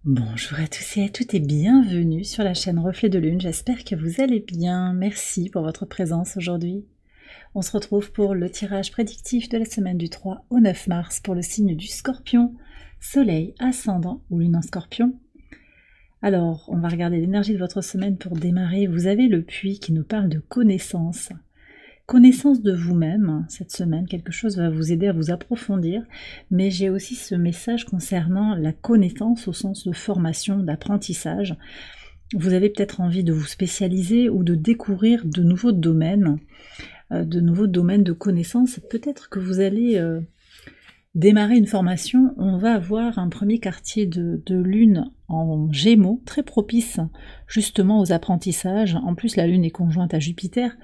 Bonjour à tous et à toutes et bienvenue sur la chaîne Reflet de Lune, j'espère que vous allez bien, merci pour votre présence aujourd'hui. On se retrouve pour le tirage prédictif de la semaine du 3 au 9 mars pour le signe du Scorpion, Soleil, Ascendant ou Lune en Scorpion. Alors, on va regarder l'énergie de votre semaine pour démarrer. Vous avez le puits qui nous parle de connaissance. Connaissance de vous-même, cette semaine, quelque chose va vous aider à vous approfondir, mais j'ai aussi ce message concernant la connaissance au sens de formation, d'apprentissage. Vous avez peut-être envie de vous spécialiser ou de découvrir de nouveaux domaines de connaissances. Peut-être que vous allez démarrer une formation, on va avoir un premier quartier de lune en Gémeaux, très propice justement aux apprentissages. En plus, la lune est conjointe à Jupiter,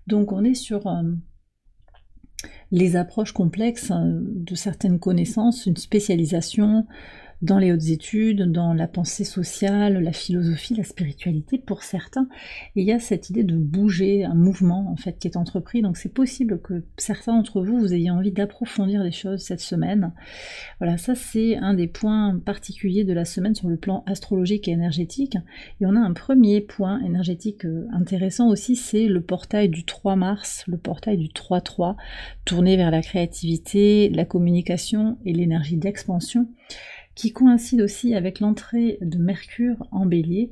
donc on est sur les approches complexes de certaines connaissances, une spécialisation dans les hautes études, dans la pensée sociale, la philosophie, la spiritualité pour certains. Et il y a cette idée de bouger, un mouvement en fait qui est entrepris. Donc c'est possible que certains d'entre vous, vous ayez envie d'approfondir les choses cette semaine. Voilà, ça c'est un des points particuliers de la semaine sur le plan astrologique et énergétique. Et on a un premier point énergétique intéressant aussi, c'est le portail du 3 mars, le portail du 3-3, tourné vers la créativité, la communication et l'énergie d'expansion, qui coïncide aussi avec l'entrée de Mercure en Bélier,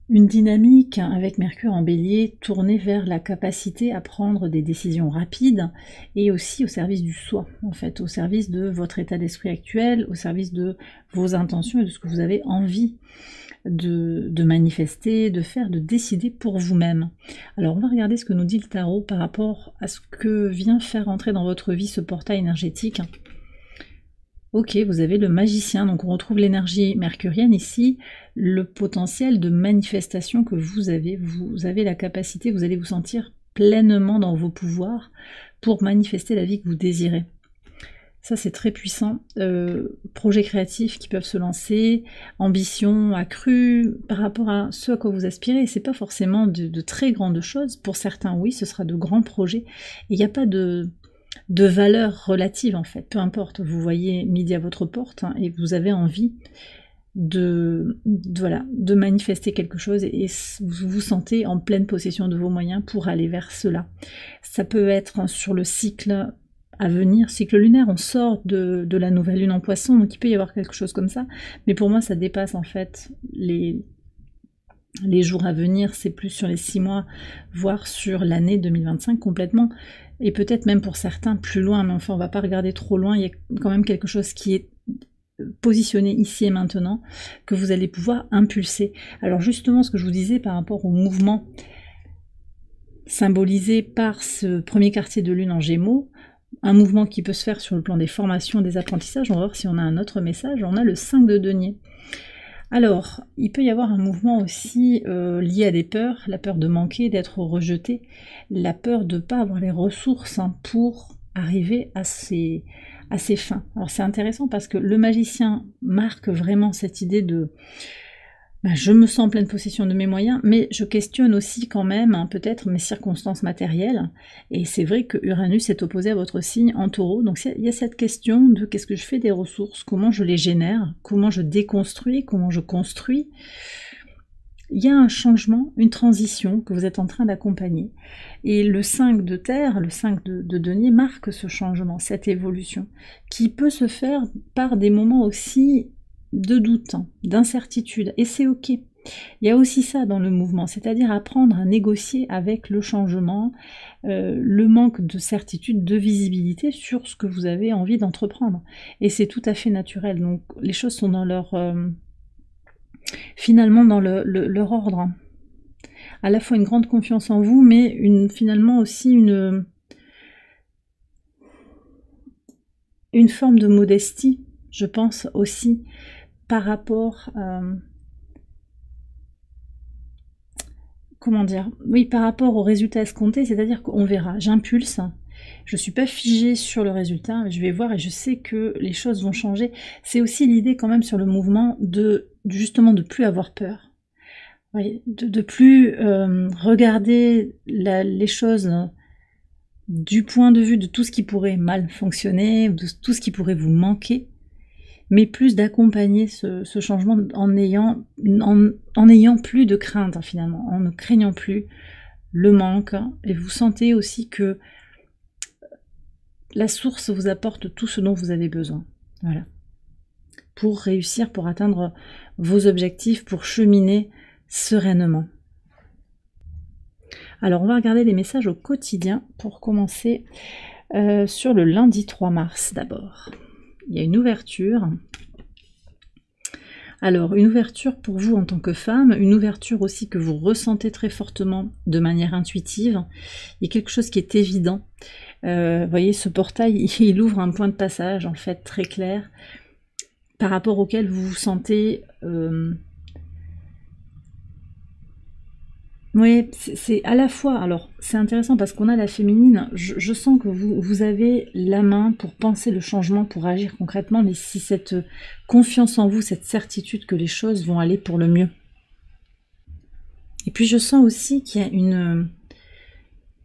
une dynamique avec Mercure en Bélier tournée vers la capacité à prendre des décisions rapides et aussi au service du soi, en fait, au service de votre état d'esprit actuel, au service de vos intentions et de ce que vous avez envie de manifester, de faire, de décider pour vous-même. Alors on va regarder ce que nous dit le tarot par rapport à ce que vient faire entrer dans votre vie ce portail énergétique. Ok, vous avez le magicien, donc on retrouve l'énergie mercurienne ici, le potentiel de manifestation que vous avez la capacité, vous allez vous sentir pleinement dans vos pouvoirs pour manifester la vie que vous désirez. Ça c'est très puissant, projets créatifs qui peuvent se lancer, ambition accrue par rapport à ce à quoi vous aspirez, c'est pas forcément de très grandes choses, pour certains oui, ce sera de grands projets, et il n'y a pas de valeur relative en fait, peu importe, vous voyez midi à votre porte et vous avez envie de manifester quelque chose et vous vous sentez en pleine possession de vos moyens pour aller vers cela. Ça peut être sur le cycle à venir, cycle lunaire, on sort de la nouvelle lune en Poisson, donc il peut y avoir quelque chose comme ça, mais pour moi ça dépasse en fait les jours à venir, c'est plus sur les 6 mois, voire sur l'année 2025 complètement, et peut-être même pour certains plus loin, mais enfin on va pas regarder trop loin, il y a quand même quelque chose qui est positionné ici et maintenant, que vous allez pouvoir impulser. Alors justement, ce que je vous disais par rapport au mouvement symbolisé par ce premier quartier de lune en Gémeaux, un mouvement qui peut se faire sur le plan des formations, des apprentissages, on va voir si on a un autre message, on a le 5 de denier. Alors, il peut y avoir un mouvement aussi lié à des peurs, la peur de manquer, d'être rejeté, la peur de ne pas avoir les ressources pour arriver à ses fins. Alors c'est intéressant parce que le magicien marque vraiment cette idée de je me sens en pleine possession de mes moyens, mais je questionne aussi quand même peut-être mes circonstances matérielles, et c'est vrai que Uranus est opposé à votre signe en Taureau, donc il y a cette question de qu'est-ce que je fais des ressources, comment je les génère, comment je déconstruis, comment je construis. Il y a un changement, une transition que vous êtes en train d'accompagner, et le 5 de terre, le 5 de denier marque ce changement, cette évolution, qui peut se faire par des moments aussi de doute, d'incertitude, et c'est ok. Il y a aussi ça dans le mouvement, c'est-à-dire apprendre à négocier avec le changement, le manque de certitude, de visibilité sur ce que vous avez envie d'entreprendre. Et c'est tout à fait naturel, donc les choses sont dans leur... finalement dans leur ordre. À la fois une grande confiance en vous, mais finalement aussi une forme de modestie, je pense aussi, par rapport comment dire, oui, par rapport au résultat escompté, c'est-à-dire qu'on verra, j'impulse, je suis pas figée sur le résultat, je vais voir et je sais que les choses vont changer. C'est aussi l'idée quand même sur le mouvement justement de plus avoir peur, oui, de plus regarder les choses du point de vue de tout ce qui pourrait mal fonctionner, de tout ce qui pourrait vous manquer, mais plus d'accompagner ce changement en n'ayant plus de crainte finalement, en ne craignant plus le manque, et vous sentez aussi que la source vous apporte tout ce dont vous avez besoin. Voilà. Pour réussir, pour atteindre vos objectifs, pour cheminer sereinement. Alors on va regarder les messages au quotidien pour commencer sur le lundi 3 mars d'abord. Il y a une ouverture. Alors une ouverture pour vous en tant que femme, une ouverture aussi que vous ressentez très fortement de manière intuitive. Il y a quelque chose qui est évident. Vous voyez, ce portail, il ouvre un point de passage en fait très clair par rapport auquel vous vous sentez... Oui, c'est à la fois, alors c'est intéressant parce qu'on a la féminine, je sens que vous avez la main pour penser le changement, pour agir concrètement, mais si cette confiance en vous, cette certitude que les choses vont aller pour le mieux. Et puis je sens aussi qu'il y a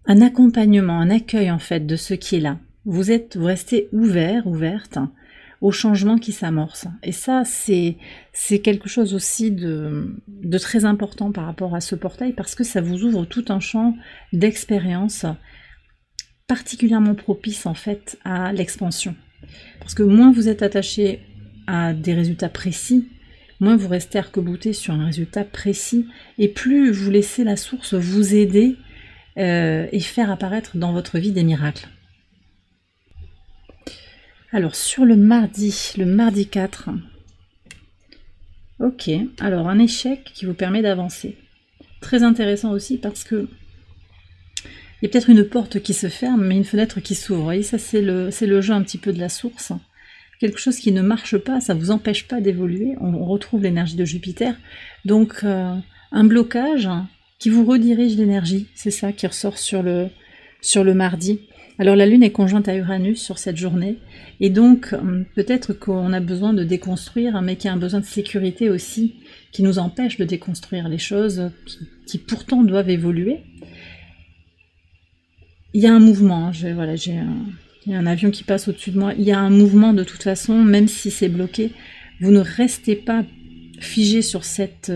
un accompagnement, un accueil en fait de ce qui est là. Vous restez ouverte au changement qui s'amorce. Et ça, c'est quelque chose aussi de très important par rapport à ce portail, parce que ça vous ouvre tout un champ d'expérience particulièrement propice en fait à l'expansion. Parce que moins vous êtes attaché à des résultats précis, moins vous restez arc-bouté sur un résultat précis, et plus vous laissez la source vous aider et faire apparaître dans votre vie des miracles. Alors sur le mardi 4, ok, alors un échec qui vous permet d'avancer. Très intéressant aussi parce que il y a peut-être une porte qui se ferme, mais une fenêtre qui s'ouvre. Vous voyez, ça c'est le jeu un petit peu de la source. Quelque chose qui ne marche pas, ça ne vous empêche pas d'évoluer. On retrouve l'énergie de Jupiter. Donc un blocage qui vous redirige l'énergie, c'est ça qui ressort sur le mardi. Alors la Lune est conjointe à Uranus sur cette journée, et donc peut-être qu'on a besoin de déconstruire, mais qu'il y a un besoin de sécurité aussi, qui nous empêche de déconstruire les choses qui pourtant doivent évoluer. Il y a un mouvement, il y a un avion qui passe au-dessus de moi, il y a un mouvement de toute façon, même si c'est bloqué, vous ne restez pas figé sur cette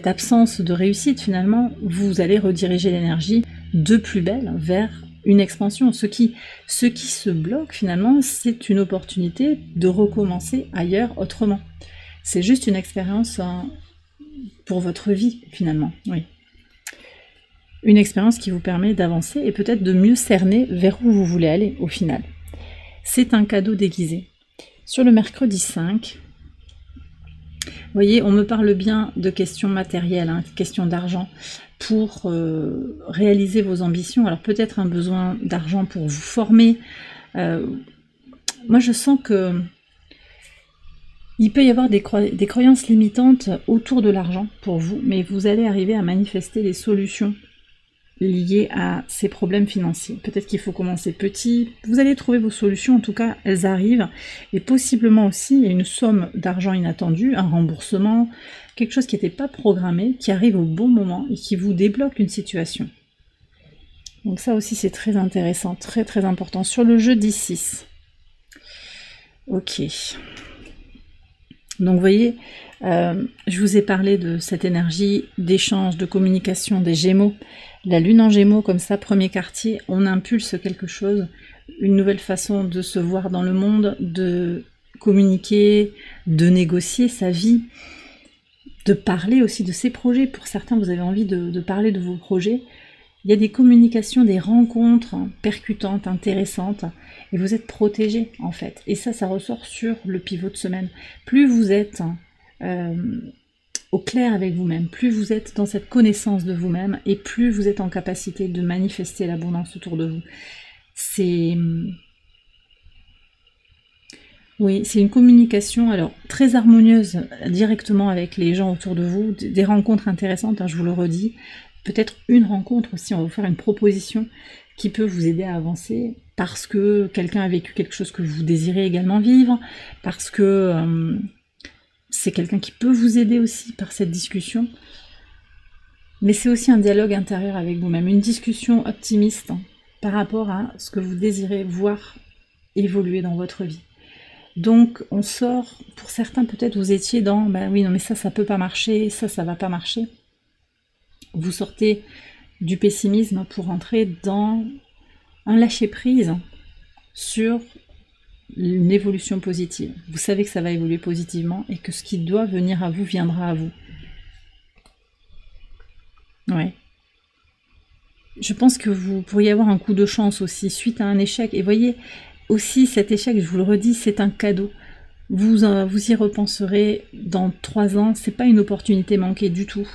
absence de réussite finalement, vous allez rediriger l'énergie de plus belle vers une expansion. Ce qui se bloque finalement, c'est une opportunité de recommencer ailleurs autrement. C'est juste une expérience pour votre vie finalement, oui. Une expérience qui vous permet d'avancer et peut-être de mieux cerner vers où vous voulez aller au final. C'est un cadeau déguisé. Sur le mercredi 5, vous voyez, on me parle bien de questions matérielles, questions d'argent, pour réaliser vos ambitions. Alors peut-être un besoin d'argent pour vous former. Moi je sens que il peut y avoir des croyances limitantes autour de l'argent pour vous, mais vous allez arriver à manifester les solutions liées à ces problèmes financiers. Peut-être qu'il faut commencer petit, vous allez trouver vos solutions, en tout cas elles arrivent, et possiblement aussi il y a une somme d'argent inattendue, un remboursement, quelque chose qui n'était pas programmé, qui arrive au bon moment et qui vous débloque une situation. Donc ça aussi c'est très intéressant, très très important. Sur le jeudi 6, ok. Donc vous voyez, je vous ai parlé de cette énergie d'échange, de communication des Gémeaux. La Lune en Gémeaux, comme ça, premier quartier, on impulse quelque chose, une nouvelle façon de se voir dans le monde, de communiquer, de négocier sa vie, de parler aussi de ses projets. Pour certains, vous avez envie de parler de vos projets. Il y a des communications, des rencontres percutantes, intéressantes, et vous êtes protégé en fait. Et ça ressort sur le pivot de semaine. Plus vous êtes au clair avec vous-même, plus vous êtes dans cette connaissance de vous-même, et plus vous êtes en capacité de manifester l'abondance autour de vous. Oui, c'est une communication alors très harmonieuse directement avec les gens autour de vous, des rencontres intéressantes, je vous le redis. Peut-être une rencontre aussi, on va vous faire une proposition qui peut vous aider à avancer parce que quelqu'un a vécu quelque chose que vous désirez également vivre, parce que c'est quelqu'un qui peut vous aider aussi par cette discussion. Mais c'est aussi un dialogue intérieur avec vous-même, une discussion optimiste par rapport à ce que vous désirez voir évoluer dans votre vie. Donc on sort, pour certains peut-être vous étiez dans, ben oui non mais ça peut pas marcher, ça va pas marcher. Vous sortez du pessimisme pour entrer dans un lâcher-prise sur une évolution positive. Vous savez que ça va évoluer positivement et que ce qui doit venir à vous viendra à vous. Ouais. Je pense que vous pourriez avoir un coup de chance aussi suite à un échec. Et voyez, aussi cet échec, je vous le redis, c'est un cadeau. Vous y repenserez dans 3 ans, c'est pas une opportunité manquée du tout.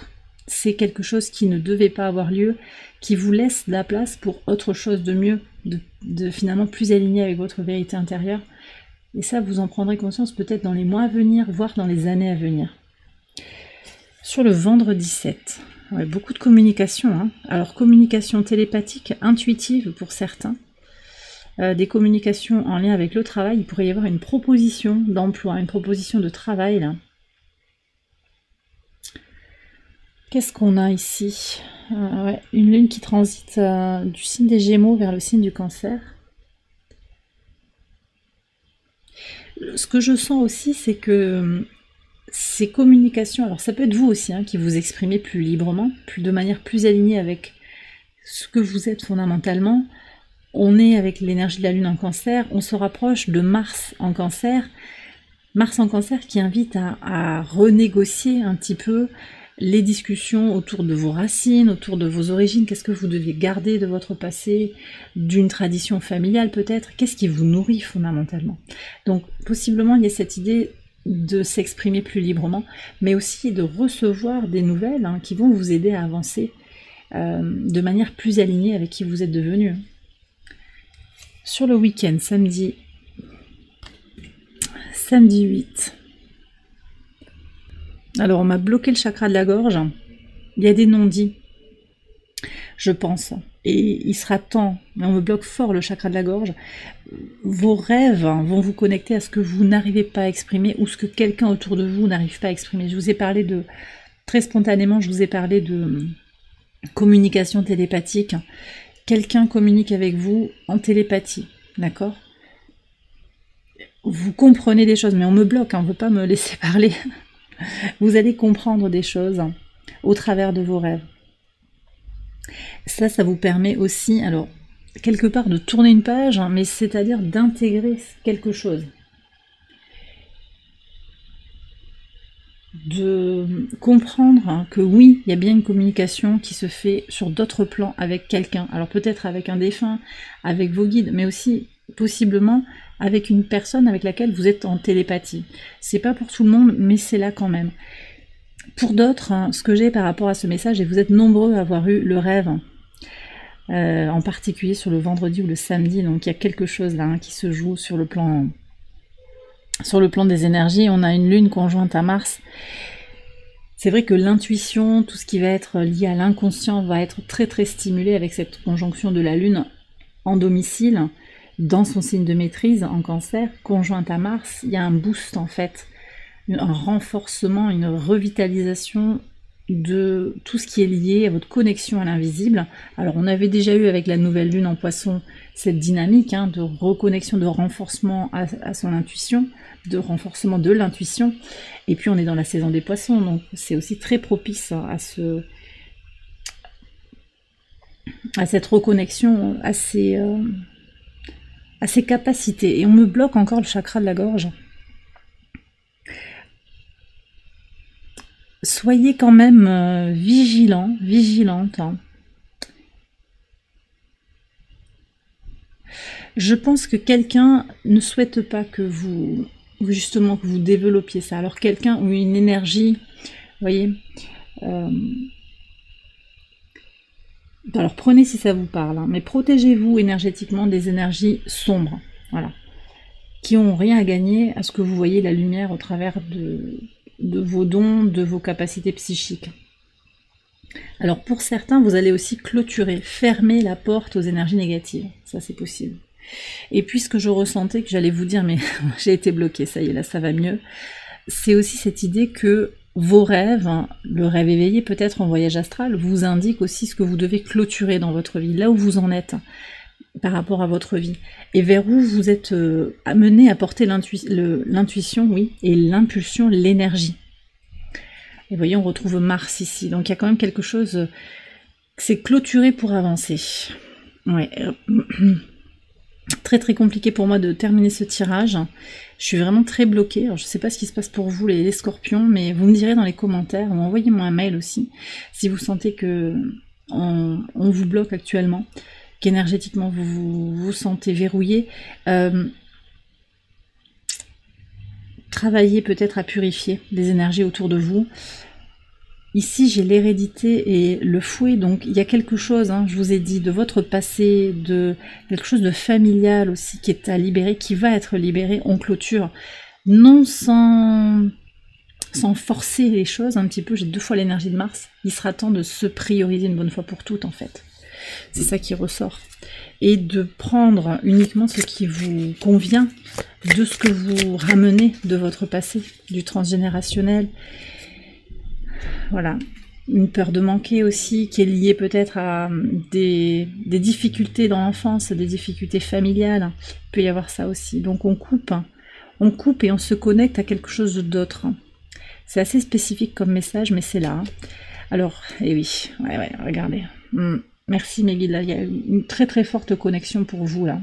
C'est quelque chose qui ne devait pas avoir lieu, qui vous laisse de la place pour autre chose de mieux, de finalement plus aligné avec votre vérité intérieure. Et ça, vous en prendrez conscience peut-être dans les mois à venir, voire dans les années à venir. Sur le vendredi 7, ouais, beaucoup de communication. Hein. Alors, communication télépathique, intuitive pour certains. Des communications en lien avec le travail. Il pourrait y avoir une proposition d'emploi, une proposition de travail, là. Qu'est-ce qu'on a ici? Ouais, une lune qui transite du signe des Gémeaux vers le signe du Cancer. Ce que je sens aussi, c'est que ces communications, alors ça peut être vous aussi, hein, qui vous exprimez plus librement, de manière plus alignée avec ce que vous êtes fondamentalement. On est avec l'énergie de la Lune en Cancer, on se rapproche de Mars en Cancer. Mars en Cancer qui invite à renégocier un petit peu les discussions autour de vos racines, autour de vos origines, qu'est-ce que vous devez garder de votre passé, d'une tradition familiale peut-être, qu'est-ce qui vous nourrit fondamentalement. Donc possiblement il y a cette idée de s'exprimer plus librement, mais aussi de recevoir des nouvelles hein, qui vont vous aider à avancer de manière plus alignée avec qui vous êtes devenu. Sur le week-end, samedi 8. Alors, on m'a bloqué le chakra de la gorge. Il y a des non-dits, je pense. Et il sera temps, mais on me bloque fort le chakra de la gorge. Vos rêves vont vous connecter à ce que vous n'arrivez pas à exprimer ou ce que quelqu'un autour de vous n'arrive pas à exprimer. Je vous ai parlé très spontanément, je vous ai parlé de communication télépathique. Quelqu'un communique avec vous en télépathie, d'accord? Vous comprenez des choses, mais on me bloque, on ne veut pas me laisser parler. Vous allez comprendre des choses au travers de vos rêves. Ça vous permet aussi, alors, quelque part de tourner une page, hein, mais c'est-à-dire d'intégrer quelque chose. De comprendre hein, que oui, il y a bien une communication qui se fait sur d'autres plans avec quelqu'un. Alors peut-être avec un défunt, avec vos guides, mais aussi possiblement avec une personne avec laquelle vous êtes en télépathie. C'est pas pour tout le monde, mais c'est là quand même. Pour d'autres, hein, ce que j'ai par rapport à ce message, et vous êtes nombreux à avoir eu le rêve, en particulier sur le vendredi ou le samedi, donc il y a quelque chose là hein, qui se joue sur le plan des énergies. On a une lune conjointe à Mars. C'est vrai que l'intuition, tout ce qui va être lié à l'inconscient va être très très stimulé avec cette conjonction de la lune en domicile, dans son signe de maîtrise, en Cancer, conjointe à Mars. Il y a un boost en fait, un renforcement, une revitalisation de tout ce qui est lié à votre connexion à l'invisible. Alors on avait déjà eu avec la nouvelle lune en Poisson cette dynamique hein, de reconnexion, de renforcement à son intuition, de renforcement de l'intuition, et puis on est dans la saison des Poissons, donc c'est aussi très propice à cette reconnexion, à ces capacités. Et on me bloque encore le chakra de la gorge. Soyez quand même vigilante. Hein. Je pense que quelqu'un ne souhaite pas que vous développiez ça. Alors quelqu'un ou une énergie, vous voyez, alors prenez si ça vous parle, hein, mais protégez-vous énergétiquement des énergies sombres, voilà, qui n'ont rien à gagner à ce que vous voyez la lumière au travers de vos dons, de vos capacités psychiques. Alors pour certains, vous allez aussi clôturer, fermer la porte aux énergies négatives, ça c'est possible. Et puisque je ressentais que j'allais vous dire, mais j'ai été bloquée, ça y est, là ça va mieux, c'est aussi cette idée que vos rêves, hein, le rêve éveillé peut-être en voyage astral, vous indique aussi ce que vous devez clôturer dans votre vie, là où vous en êtes. par rapport à votre vie, et vers où vous êtes amené à porter l'intuition, oui, et l'impulsion, l'énergie. Et vous voyez, on retrouve Mars ici, donc il y a quand même quelque chose, c'est clôturé pour avancer. Ouais. Très très compliqué pour moi de terminer ce tirage. Je suis vraiment très bloquée. Alors, je ne sais pas ce qui se passe pour vous les scorpions, mais vous me direz dans les commentaires, ou envoyez-moi un mail aussi, si vous sentez que on vous bloque actuellement, qu'énergétiquement vous vous sentez verrouillé. Travaillez peut-être à purifier les énergies autour de vous. Ici, j'ai l'hérédité et le fouet, donc il y a quelque chose, hein, je vous ai dit, de votre passé, de quelque chose de familial aussi qui est à libérer, qui va être libéré. On clôture, non sans forcer les choses un petit peu. J'ai 2 fois l'énergie de Mars. Il sera temps de se prioriser une bonne fois pour toutes, en fait. C'est ça qui ressort. Et de prendre uniquement ce qui vous convient de ce que vous ramenez de votre passé, du transgénérationnel. Voilà, une peur de manquer aussi, qui est liée peut-être à des difficultés dans l'enfance, des difficultés familiales. Il peut y avoir ça aussi. Donc on coupe et on se connecte à quelque chose d'autre. C'est assez spécifique comme message, mais c'est là. Alors, et oui, ouais, regardez. Merci mes guides, là, il y a une très très forte connexion pour vous là.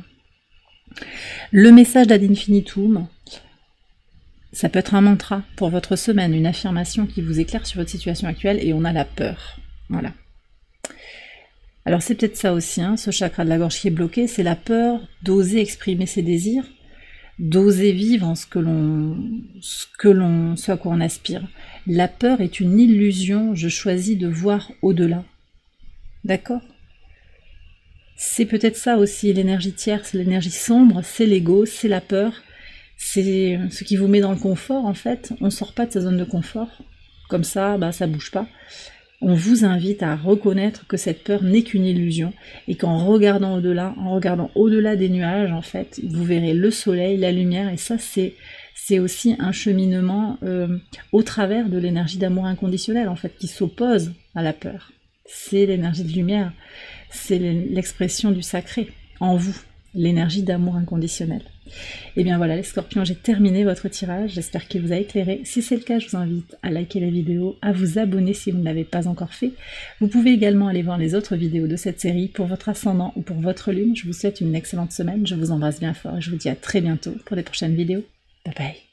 Le message d'Ad Infinitum. Ça peut être un mantra pour votre semaine, une affirmation qui vous éclaire sur votre situation actuelle, et on a la peur. Voilà. Alors c'est peut-être ça aussi, hein, ce chakra de la gorge qui est bloqué, c'est la peur d'oser exprimer ses désirs, d'oser vivre ce à quoi on aspire. La peur est une illusion, je choisis de voir au-delà. D'accord ? C'est peut-être ça aussi, l'énergie tierce, l'énergie sombre, c'est l'ego, c'est la peur. C'est ce qui vous met dans le confort, en fait. On ne sort pas de sa zone de confort. Comme ça, ça bouge pas. On vous invite à reconnaître que cette peur n'est qu'une illusion et qu'en regardant au-delà des nuages, en fait, vous verrez le soleil, la lumière, et ça, c'est aussi un cheminement au travers de l'énergie d'amour inconditionnel, en fait, qui s'oppose à la peur. C'est l'énergie de lumière, c'est l'expression du sacré en vous, l'énergie d'amour inconditionnel. Et bien voilà les scorpions, j'ai terminé votre tirage, j'espère qu'il vous a éclairé. Si c'est le cas, je vous invite à liker la vidéo, à vous abonner si vous ne l'avez pas encore fait. Vous pouvez également aller voir les autres vidéos de cette série pour votre ascendant ou pour votre lune. Je vous souhaite une excellente semaine, je vous embrasse bien fort et je vous dis à très bientôt pour les prochaines vidéos. Bye bye.